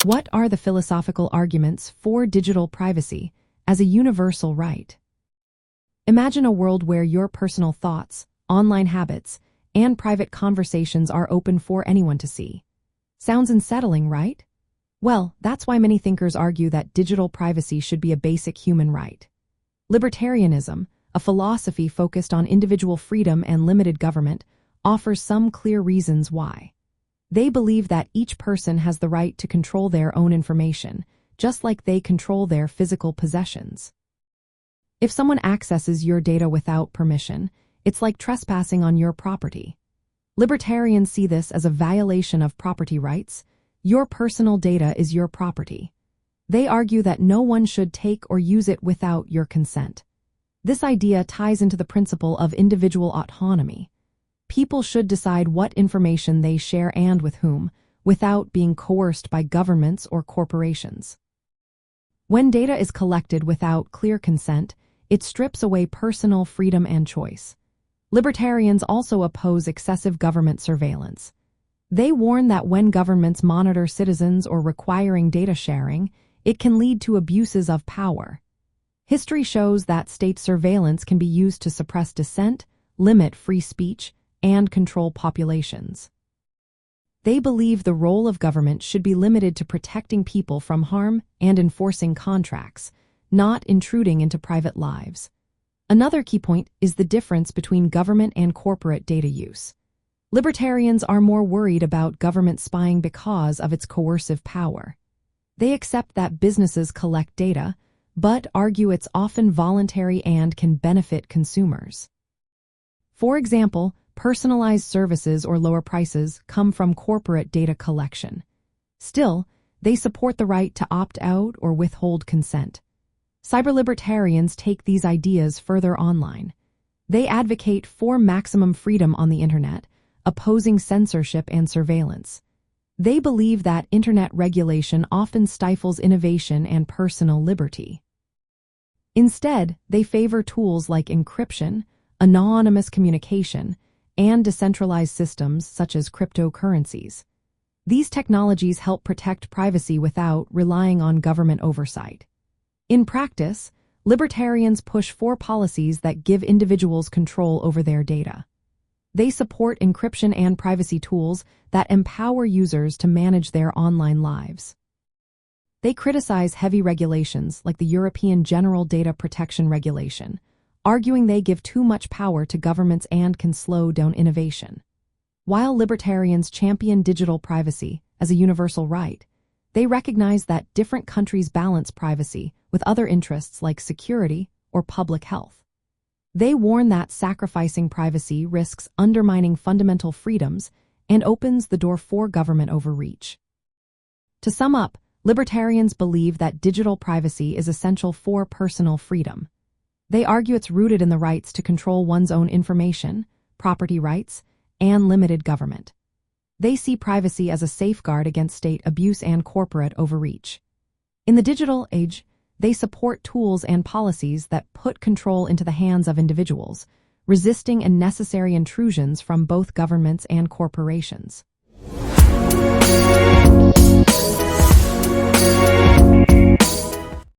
What are the philosophical arguments for digital privacy as a universal right? Imagine a world where your personal thoughts, online habits, and private conversations are open for anyone to see. Sounds unsettling, right? Well, that's why many thinkers argue that digital privacy should be a basic human right. Libertarianism, a philosophy focused on individual freedom and limited government, offers some clear reasons why. They believe that each person has the right to control their own information, just like they control their physical possessions. If someone accesses your data without permission, it's like trespassing on your property. Libertarians see this as a violation of property rights. Your personal data is your property. They argue that no one should take or use it without your consent. This idea ties into the principle of individual autonomy. People should decide what information they share and with whom, without being coerced by governments or corporations. When data is collected without clear consent, it strips away personal freedom and choice. Libertarians also oppose excessive government surveillance. They warn that when governments monitor citizens or requiring data sharing, it can lead to abuses of power. History shows that state surveillance can be used to suppress dissent, limit free speech, and control populations. They believe the role of government should be limited to protecting people from harm and enforcing contracts, not intruding into private lives. Another key point is the difference between government and corporate data use. Libertarians are more worried about government spying because of its coercive power. They accept that businesses collect data, but argue it's often voluntary and can benefit consumers. For example, personalized services or lower prices come from corporate data collection. Still, they support the right to opt out or withhold consent. Cyber-libertarians take these ideas further online. They advocate for maximum freedom on the internet, opposing censorship and surveillance. They believe that internet regulation often stifles innovation and personal liberty. Instead, they favor tools like encryption, anonymous communication, and decentralized systems such as cryptocurrencies. These technologies help protect privacy without relying on government oversight. In practice, libertarians push for policies that give individuals control over their data. They support encryption and privacy tools that empower users to manage their online lives. They criticize heavy regulations like the European General Data Protection Regulation, arguing they give too much power to governments and can slow down innovation. While libertarians champion digital privacy as a universal right, they recognize that different countries balance privacy with other interests like security or public health. They warn that sacrificing privacy risks undermining fundamental freedoms and opens the door for government overreach. To sum up, libertarians believe that digital privacy is essential for personal freedom. They argue it's rooted in the rights to control one's own information, property rights, and limited government. They see privacy as a safeguard against state abuse and corporate overreach. In the digital age, they support tools and policies that put control into the hands of individuals, resisting unnecessary intrusions from both governments and corporations.